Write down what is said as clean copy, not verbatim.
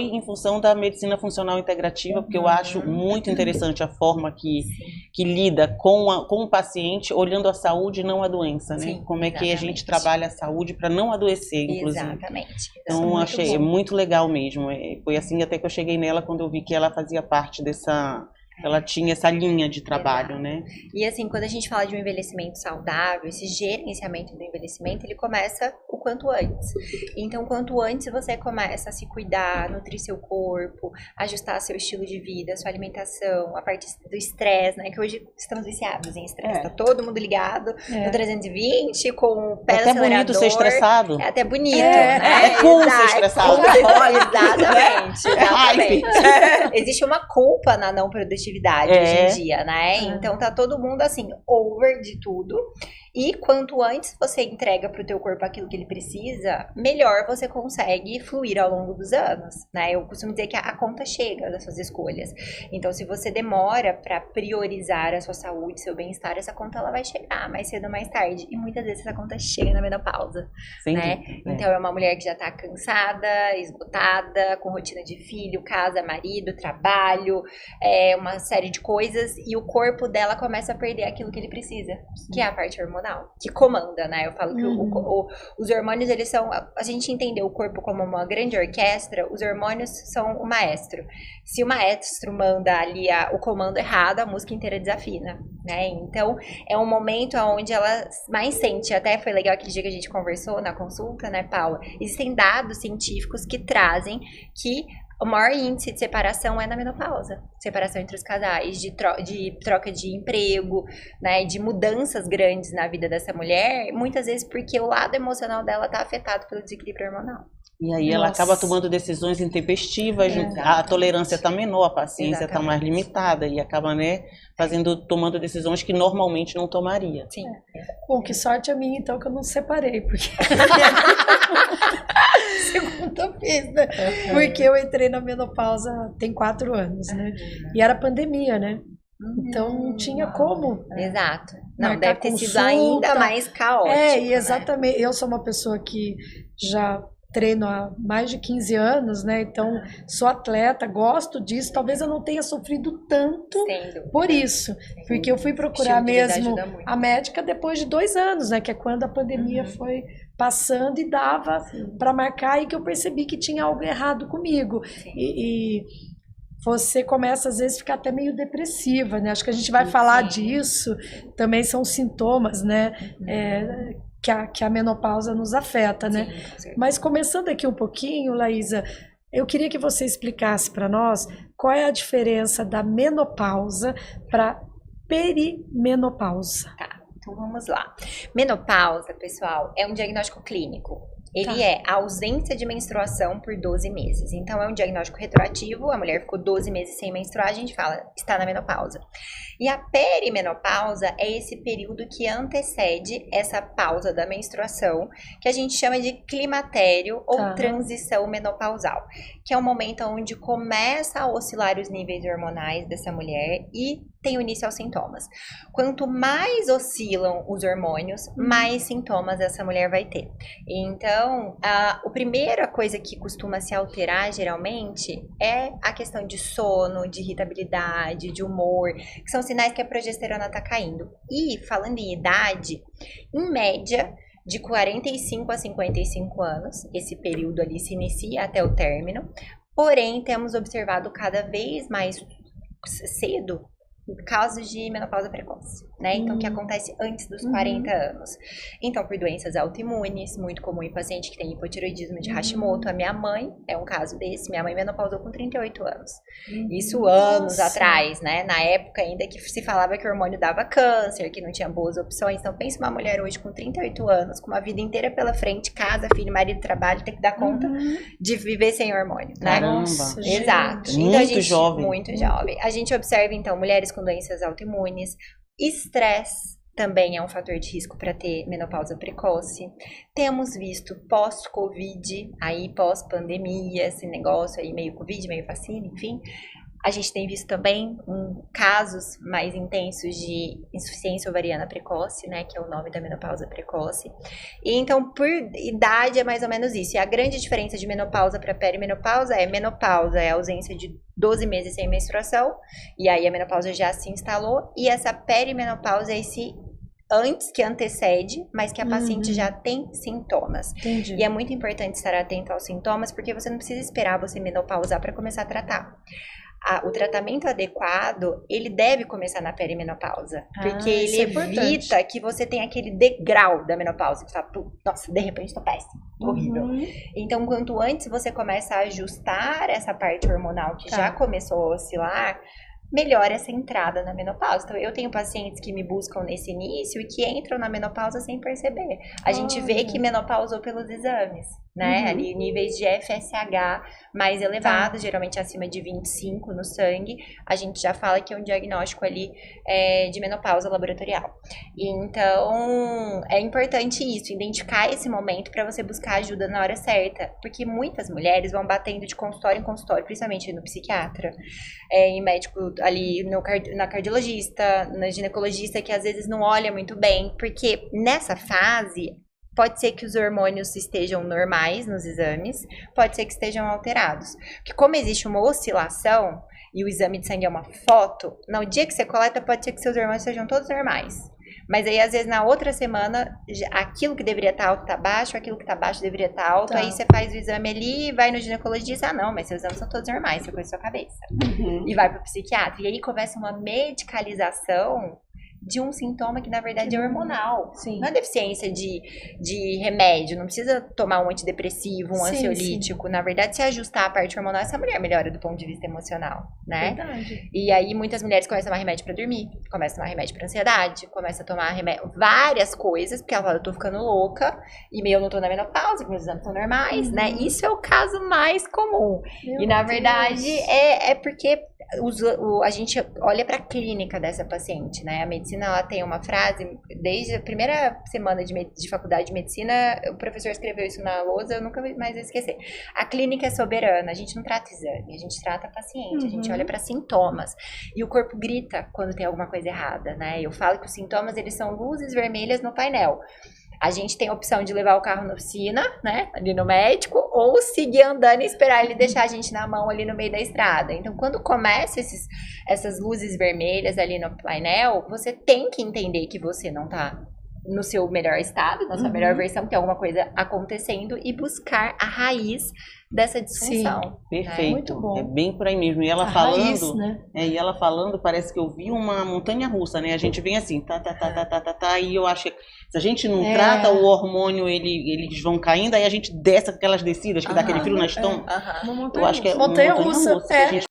em função da medicina funcional integrativa, porque eu acho muito interessante a forma que lida com o paciente, olhando a saúde e não a doença, né? Sim, como é que a exatamente. gente trabalha a saúde para não adoecer, inclusive. Exatamente. Então, achei muito legal mesmo. Foi assim até que eu cheguei nela, quando eu vi que ela fazia parte dessa... Ela tinha essa linha de trabalho, né? E assim, quando a gente fala de um envelhecimento saudável, esse gerenciamento do envelhecimento, ele começa o quanto antes. Então, quanto antes você começa a se cuidar, nutrir seu corpo, ajustar seu estilo de vida, sua alimentação, a parte do estresse, né? Que hoje estamos viciados em estresse. Tá todo mundo ligado no 320, com o pé no acelerador. É até bonito ser estressado. É até bonito, né? É cool ser estressado. Exatamente. Existe uma culpa na não produtividade hoje em dia, né? Então tá todo mundo assim, over de tudo. E quanto antes você entrega pro teu corpo aquilo que ele precisa, melhor você consegue fluir ao longo dos anos, né? Eu costumo dizer que a conta chega das suas escolhas. Então, se você demora para priorizar a sua saúde, seu bem-estar, essa conta ela vai chegar mais cedo ou mais tarde. E muitas vezes essa conta chega na menopausa, né? Então, é uma mulher que já tá cansada, esgotada, com rotina de filho, casa, marido, trabalho, uma série de coisas, e o corpo dela começa a perder aquilo que ele precisa, que é a parte hormonal, que comanda, né? Eu falo que os hormônios, eles são... A gente entendeu o corpo como uma grande orquestra, os hormônios são o maestro. Se o maestro manda ali o comando errado, a música inteira desafina, né? Então, é um momento onde ela mais sente. Até foi legal aquele dia que a gente conversou na consulta, né, Paula? Existem dados científicos que trazem que o maior índice de separação é na menopausa. Separação entre os casais, de troca de emprego, né, de mudanças grandes na vida dessa mulher, muitas vezes porque o lado emocional dela está afetado pelo desequilíbrio hormonal. E aí ela acaba tomando decisões intempestivas, a tolerância está menor, a paciência está mais limitada e acaba, né, tomando decisões que normalmente não tomaria. Sim. Bom, que sorte a minha então que eu não separei, porque segunda vez, né? Porque eu entrei na menopausa tem 4 anos, né? E era pandemia, né? Então não tinha como. Exato. Não, marcar deve ter sido consulta. ainda mais caótico. E exatamente. Né? Eu sou uma pessoa que já treino há mais de 15 anos, né? Então, sou atleta, gosto disso. Talvez eu não tenha sofrido tanto por isso. Porque eu fui procurar mesmo a médica depois de 2 anos, né? Que é quando a pandemia foi passando e dava para marcar, e que eu percebi que tinha algo errado comigo. E você começa, às vezes, a ficar até meio depressiva, né? Acho que a gente vai falar disso. Também são sintomas, né? Que a menopausa nos afeta, né? Mas começando aqui um pouquinho, Laísa, eu queria que você explicasse para nós qual é a diferença da menopausa para perimenopausa. Tá, então vamos lá. Menopausa, pessoal, é um diagnóstico clínico. Ele é a ausência de menstruação por 12 meses. Então, é um diagnóstico retroativo. A mulher ficou 12 meses sem menstruar, a gente fala, está na menopausa. E a perimenopausa é esse período que antecede essa pausa da menstruação, que a gente chama de climatério ou transição menopausal, que é um momento onde começa a oscilar os níveis hormonais dessa mulher e tem o início aos sintomas. Quanto mais oscilam os hormônios, mais sintomas essa mulher vai ter. Então, a primeira coisa que costuma se alterar, geralmente, é a questão de sono, de irritabilidade, de humor, que são sinais que a progesterona está caindo. E, falando em idade, em média, de 45 a 55 anos, esse período ali se inicia até o término, porém, temos observado cada vez mais cedo casos de menopausa precoce, né? Então, que acontece antes dos 40 anos. Então, por doenças autoimunes, muito comum em paciente que tem hipotireoidismo de Hashimoto. A minha mãe é um caso desse. Minha mãe menopausou com 38 anos. Isso anos atrás, né? Na época ainda que se falava que o hormônio dava câncer, que não tinha boas opções. Então, pensa uma mulher hoje com 38 anos, com uma vida inteira pela frente, casa, filho, marido, trabalho, tem que dar conta de viver sem hormônio, né? Caramba. Exato. Muito então, a gente, jovem. Muito jovem. A gente observa, então, mulheres com doenças autoimunes, estresse também é um fator de risco para ter menopausa precoce. Temos visto pós-Covid, aí pós-pandemia, esse negócio aí meio Covid, meio vacina, enfim, A gente tem visto também casos mais intensos de insuficiência ovariana precoce, né, que é o nome da menopausa precoce. E então, por idade, é mais ou menos isso. E a grande diferença de menopausa para perimenopausa é a ausência de 12 meses sem menstruação, e aí a menopausa já se instalou, e essa perimenopausa é esse antes, que antecede, mas que a paciente já tem sintomas. Entendi. E é muito importante estar atento aos sintomas, porque você não precisa esperar você menopausar para começar a tratar. O tratamento adequado, ele deve começar na perimenopausa, porque ele evita que você tenha aquele degrau da menopausa, que você fala, nossa, de repente tô péssimo, tô horrível. Então, quanto antes você começa a ajustar essa parte hormonal que já começou a oscilar, melhora essa entrada na menopausa. Então, eu tenho pacientes que me buscam nesse início e que entram na menopausa sem perceber. A gente vê que menopausou pelos exames, né? Ali, níveis de FSH mais elevados, geralmente acima de 25 no sangue, a gente já fala que é um diagnóstico ali de menopausa laboratorial. Então, é importante isso, identificar esse momento para você buscar ajuda na hora certa, porque muitas mulheres vão batendo de consultório em consultório, principalmente no psiquiatra, em médico ali na cardiologista, na ginecologista, que às vezes não olha muito bem, porque nessa fase pode ser que os hormônios estejam normais nos exames, pode ser que estejam alterados. Porque como existe uma oscilação e o exame de sangue é uma foto, no dia que você coleta pode ser que seus hormônios sejam todos normais. Mas aí, às vezes, na outra semana, aquilo que deveria estar alto está baixo, aquilo que está baixo deveria estar alto. Aí você faz o exame ali, vai no ginecologista, não, mas seus exames são todos normais, você conhece a sua cabeça. E vai pro psiquiatra. E aí começa uma medicalização de um sintoma que, na verdade, é hormonal. Sim. Não é deficiência de remédio, não precisa tomar um antidepressivo, um ansiolítico. Na verdade, se ajustar a parte hormonal, essa mulher melhora do ponto de vista emocional, né? Verdade. E aí, muitas mulheres começam a tomar remédio pra dormir, começam a tomar remédio pra ansiedade, começam a tomar remédio, várias coisas, porque ela fala, eu tô ficando louca, e eu não tô na menopausa, meus exames são normais, né? Isso é o caso mais comum. E, na verdade, é porque a gente olha para a clínica dessa paciente, né? A medicina, ela tem uma frase, desde a primeira semana de faculdade de medicina, o professor escreveu isso na lousa, eu nunca mais vou esquecer. A clínica é soberana, a gente não trata exame, a gente trata paciente, a gente olha para sintomas. E o corpo grita quando tem alguma coisa errada, né? Eu falo que os sintomas, eles são luzes vermelhas no painel. A gente tem a opção de levar o carro na oficina, né, ali no médico, ou seguir andando e esperar ele deixar a gente na mão ali no meio da estrada. Então, quando começa essas luzes vermelhas ali no painel, você tem que entender que você não tá no seu melhor estado, na sua melhor versão, que tem alguma coisa acontecendo, e buscar a raiz dessa disfunção. Sim, perfeito. Muito bom. É bem por aí mesmo. E ela raiz, né? E ela falando, parece que eu vi uma montanha russa, né? A gente vem assim, e eu acho que se a gente não trata o hormônio, eles vão caindo, aí a gente desce aquelas descidas que dá aquele frio na estômago. Uma Eu acho que é montanha russa. Que a gente